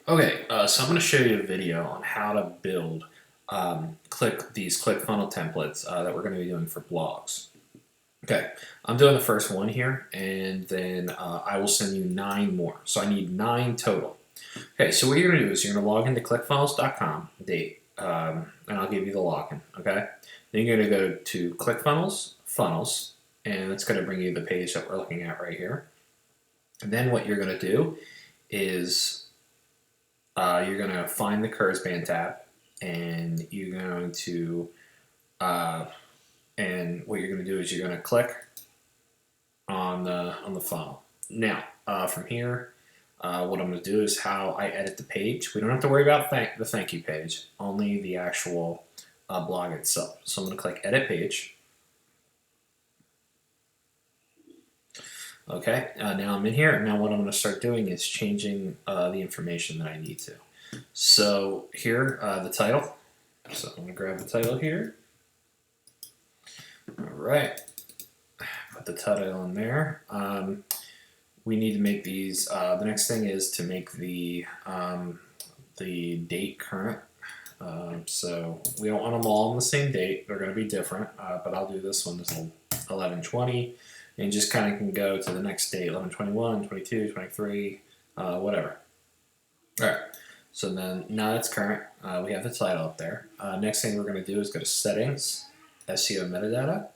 Okay, so I'm going to show you a video on how to build these ClickFunnels templates that we're going to be doing for blogs. Okay, I'm doing the first one here, and then I will send you 9 more. So I need 9 total. Okay, so what you're going to do is you're going to log into ClickFunnels.com, and I'll give you the login. Okay, then you're going to go to ClickFunnels, Funnels, and it's going to bring you the page that we're looking at right here. And then what you're going to do is you're going to find the Kurzban tab, and you're going to, and what you're going to do is you're going to click on the funnel. Now, from here, what I'm going to do is how I edit the page. We don't have to worry about the thank you page, only the actual blog itself. So I'm going to click Edit Page. Okay, now I'm in here. Now what I'm going to start doing is changing the information that I need to. So here, the title. So I'm going to grab the title here. All right, put the title in there. We need to make these. The next thing is to make the date current. So we don't want them all on the same date. They're going to be different, but I'll do this one. This will 11/20. And just kind of can go to the next date, 11/21, 22, 23, whatever. All right, so then now it's current. We have the title up there. Next thing we're going to do is go to Settings, SEO Metadata.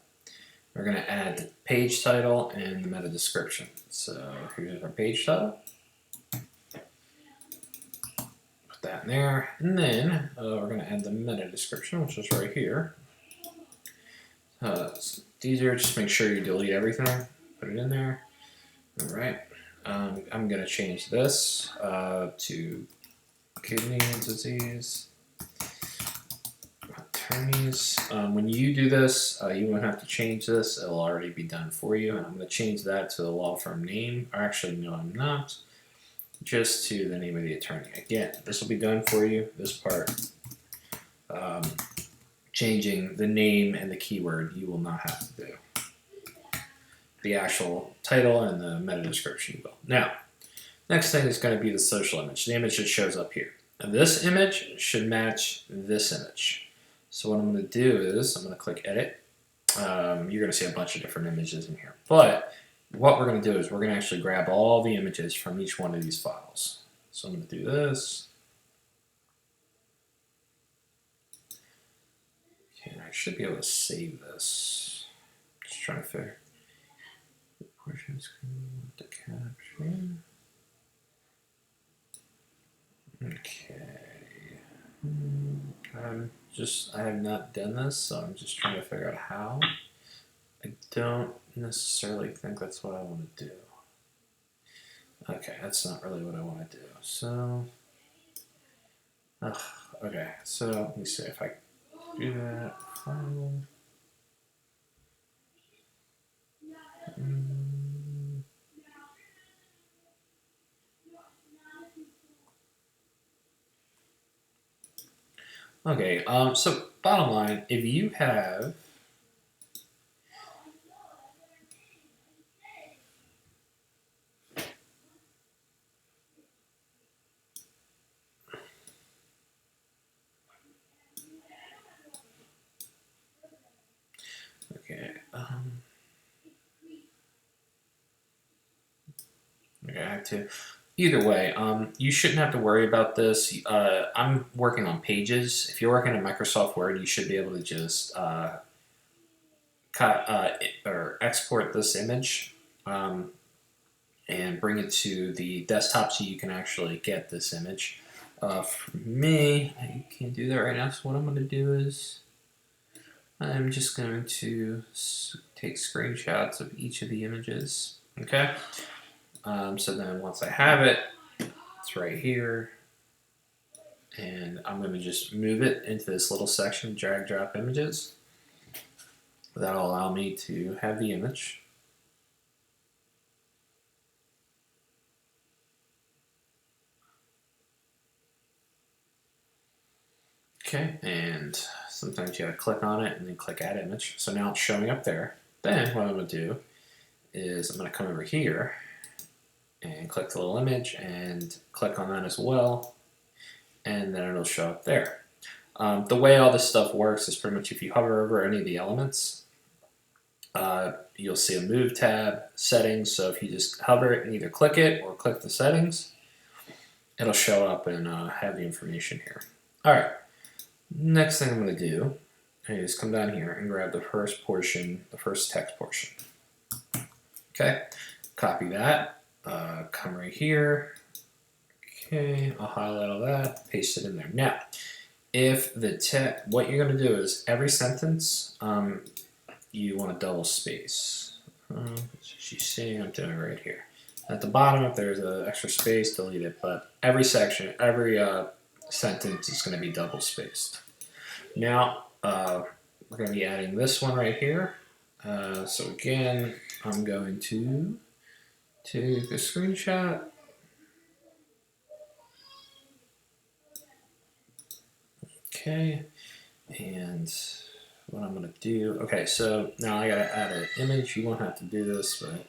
We're going to add the page title and the meta description. So here's our page title. Put that in there. And then we're going to add the meta description, which is right here. It's easier, just make sure you delete everything, put it in there. All right, I'm gonna change this to kidney disease attorneys. When you do this, you won't have to change this, it'll already be done for you. And I'm gonna change that to the law firm name, or actually no I'm not, just to the name of the attorney. Again, this will be done for you, this part. Changing the name and the keyword you will not have to do. The actual title and the meta description you will. Now, next thing is going to be the social image, the image that shows up here. And this image should match this image. So what I'm going to do is I'm going to click Edit. You're going to see a bunch of different images in here. But what we're going to do is we're going to actually grab all the images from each one of these files. So I'm going to do this. I should be able to save this. Just trying to figure. Portion screen with the caption. Okay. I have not done this, so I'm just trying to figure out how. I don't necessarily think that's what I want to do. Okay, that's not really what I want to do. So, okay. So let me see if I do that. File. Okay, so bottom line, if you have I have to. Either way, you shouldn't have to worry about this. I'm working on Pages. If you're working in Microsoft Word, you should be able to just cut or export this image and bring it to the desktop so you can actually get this image. For me, I can't do that right now. So what I'm going to do is I'm just going to take screenshots of each of the images. Okay. So then once I have it, it's right here. And I'm going to just move it into this little section, drag drop images. That'll allow me to have the image. Okay, and sometimes you gotta click on it and then click Add Image. So now it's showing up there. Then what I'm gonna do is I'm gonna come over here and click the little image and click on that as well. and then it'll show up there. The way all this stuff works is pretty much if you hover over any of the elements, you'll see a move tab, settings. So if you just hover it and either click it or click the settings, it'll show up and have the information here. All right, next thing I'm going to do is come down here and grab the first portion, the first text portion. Okay, copy that, come right here. Okay, I'll highlight all that, paste it in there. Now, if the text, what you're going to do is every sentence, you want to double space. She's seeing I'm doing it right here. At the bottom, if there's an extra space, delete it. But every section, every sentence is going to be double spaced. Now, we're going to be adding this one right here. So again, I'm going to take a screenshot. Okay, and what I'm going to do, okay, so now I got to add an image. You won't have to do this, but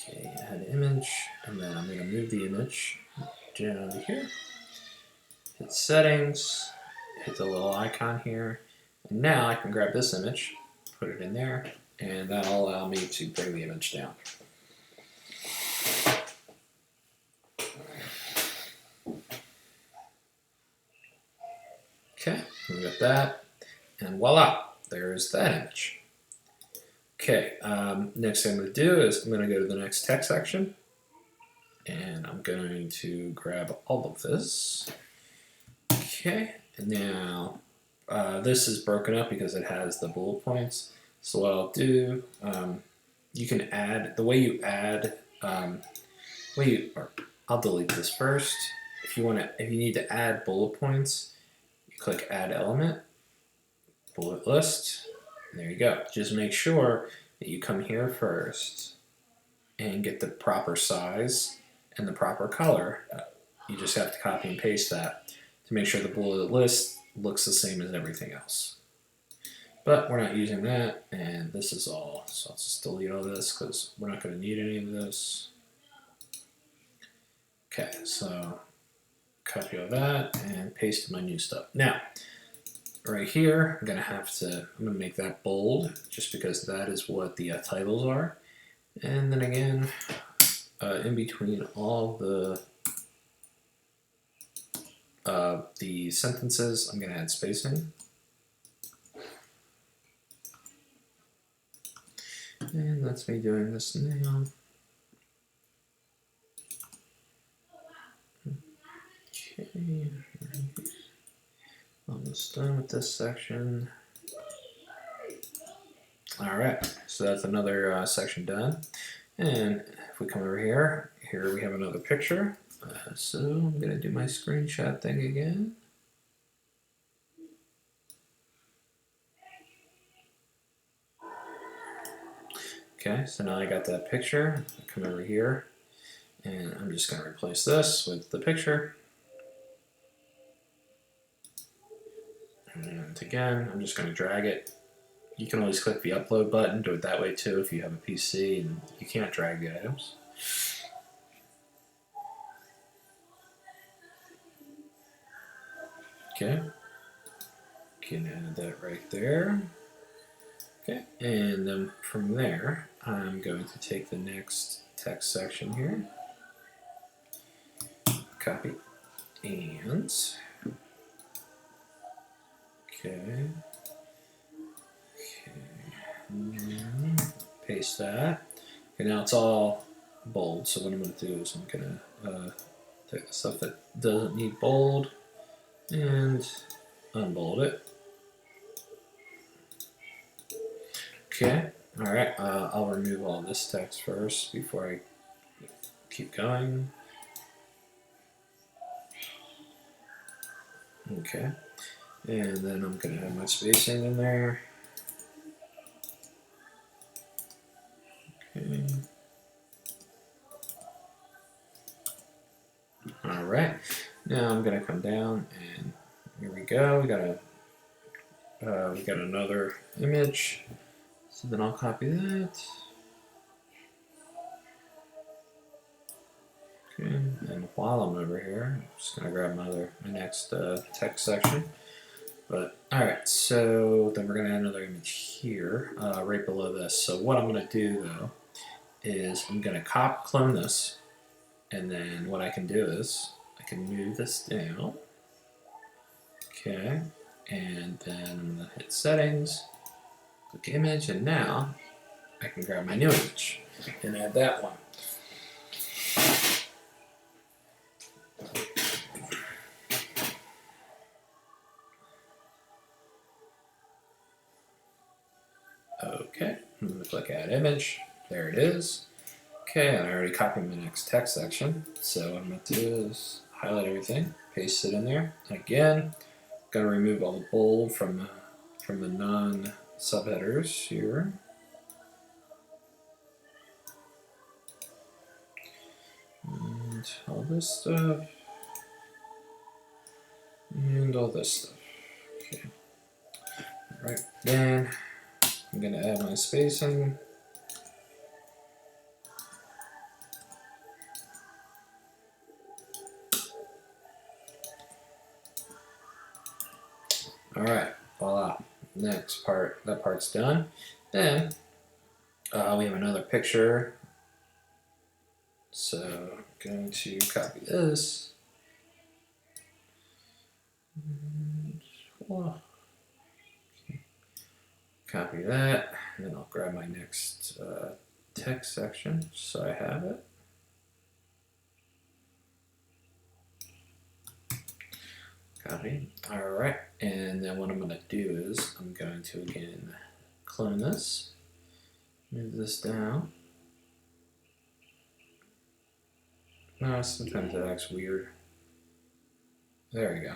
okay, add image, and then I'm going to move the image down here. Hit settings, hit the little icon here, and now I can grab this image, put it in there, and that'll allow me to bring the image down. Okay, we got that, and voila, there's that image. Okay, next thing I'm going to do is I'm going to go to the next text section, and I'm going to grab all of this. Okay, and now this is broken up because it has the bullet points. So what I'll do, you can add, the way you add, I'll delete this first. If you need to add bullet points, click Add Element, Bullet List, and there you go. Just make sure that you come here first and get the proper size and the proper color. You just have to copy and paste that to make sure the bullet list looks the same as everything else. But we're not using that, and this is all, so I'll just delete all this because we're not going to need any of this. Okay, so copy all that and paste my new stuff. Now, right here, I'm gonna make that bold just because that is what the titles are. And then again, in between all the sentences, I'm gonna add spacing. And that's me doing this now. Okay, almost done with this section. All right, so that's another section done. And if we come over here, we have another picture. So I'm gonna do my screenshot thing again. Okay, so now I got that picture. I come over here, and I'm just gonna replace this with the picture. And again, I'm just going to drag it. You can always click the upload button, do it that way too if you have a PC and you can't drag the items. Okay, can add that right there. Okay, and then from there, I'm going to take the next text section here, copy, and okay, paste that. Okay, now it's all bold, so what I'm going to do is I'm going to take the stuff that doesn't need bold and unbold it. Okay, alright, I'll remove all this text first before I keep going. Okay, and then I'm going to have my spacing in there. Okay. Alright, now I'm going to come down and here we go. We got another image. So then I'll copy that. Okay, and while I'm over here, I'm just gonna grab my next text section. But all right, so then we're gonna add another image here, right below this. So what I'm gonna do though is I'm gonna clone this, and then what I can do is I can move this down. Okay, and then I'm gonna hit settings, click image, and now I can grab my new image and add that one. Okay, I'm gonna click add image. There it is. Okay, and I already copied my next text section. So what I'm gonna do is highlight everything, paste it in there. Again, gonna remove all the bold from the non-subheaders here. And all this stuff. And all this stuff. Okay. Alright, then I'm gonna add my spacing. Alright, voila. Next part, that part's done. Then we have another picture. So I'm going to copy this. And, voila. Okay. Copy that, and then I'll grab my next text section so I have it. Copy. Alright, and then what I'm going to do is I'm going to again clone this, move this down. No, sometimes it acts weird. There we go.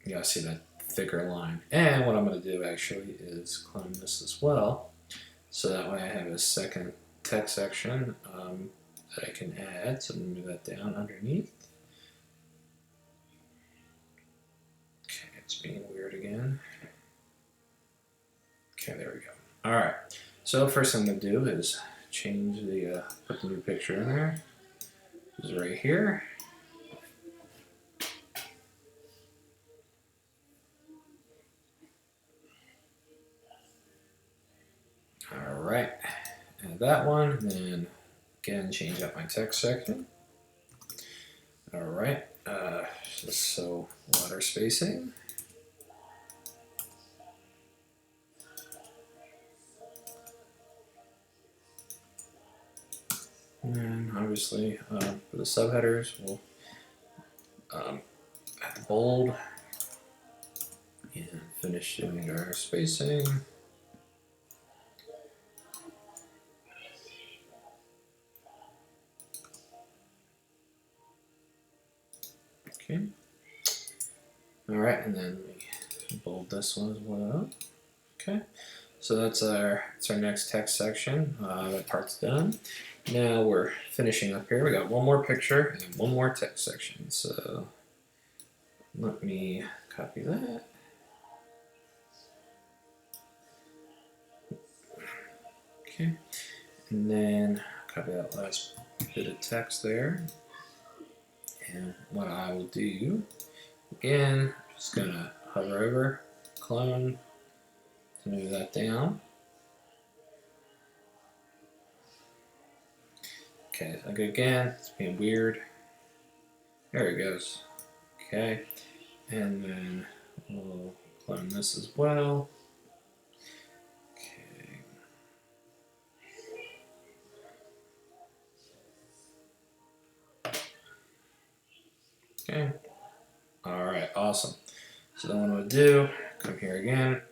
You gotta see that thicker line. And what I'm going to do actually is clone this as well, so that way I have a second text section that I can add. So I'm going to move that down underneath. Okay, it's being weird again. Okay, there we go. Alright, so first thing I'm going to do is change the, put the new picture in there. This is right here. Alright, add that one, and then again change up my text section. Alright, so water spacing. And obviously, for the subheaders, we'll add the bold and finish doing our spacing. Okay. Alright, and then we bold this one as well. Okay. So that's our next text section. That part's done. Now we're finishing up here. We got one more picture and one more text section. So let me copy that. Okay. And then copy that last bit of text there. And what I will do, again, just gonna hover over, clone, to move that down. Okay, so again, it's being weird. There it goes. Okay, and then we'll clone this as well. Okay. Okay. All right, awesome. So then what I'm gonna do, come here again,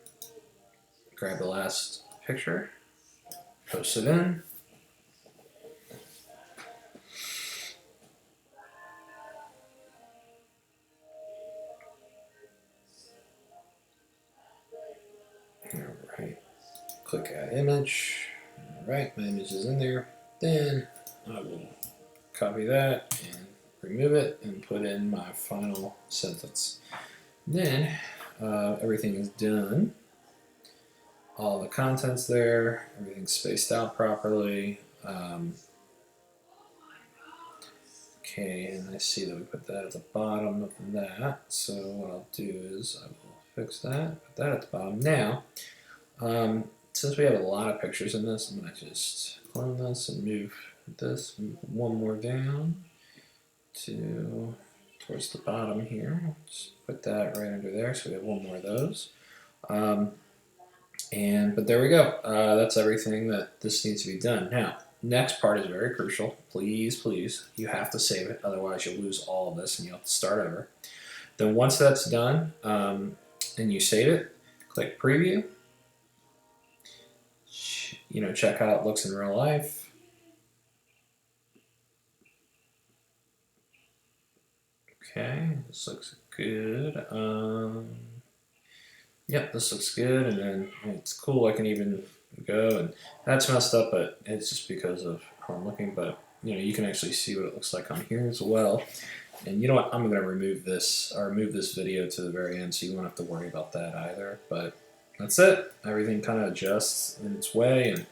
grab the last picture, post it in. Alright, click add image. Alright, my image is in there. Then I will copy that and remove it and put in my final sentence. Then everything is done. All the content's there, everything's spaced out properly. Okay, and I see that we put that at the bottom of that. So what I'll do is I will fix that, put that at the bottom. Now, since we have a lot of pictures in this, I'm going to just clone this and move this one more down to towards the bottom here. Just put that right under there so we have one more of those. But there we go. That's everything that this needs to be done. Now, next part is very crucial. Please, please, you have to save it. Otherwise, you'll lose all of this and you'll have to start over. Then once that's done and you save it, click Preview. Check how it looks in real life. Okay, this looks good. Yep, this looks good, and then it's cool. I can even go, and that's messed up, but it's just because of how I'm looking. But you can actually see what it looks like on here as well. And you know what? I'm going to remove this video to the very end, so you won't have to worry about that either. But that's it. Everything kind of adjusts in its way, and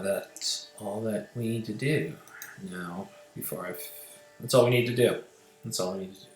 that's all that we need to do. Now, that's all we need to do. That's all we need to do.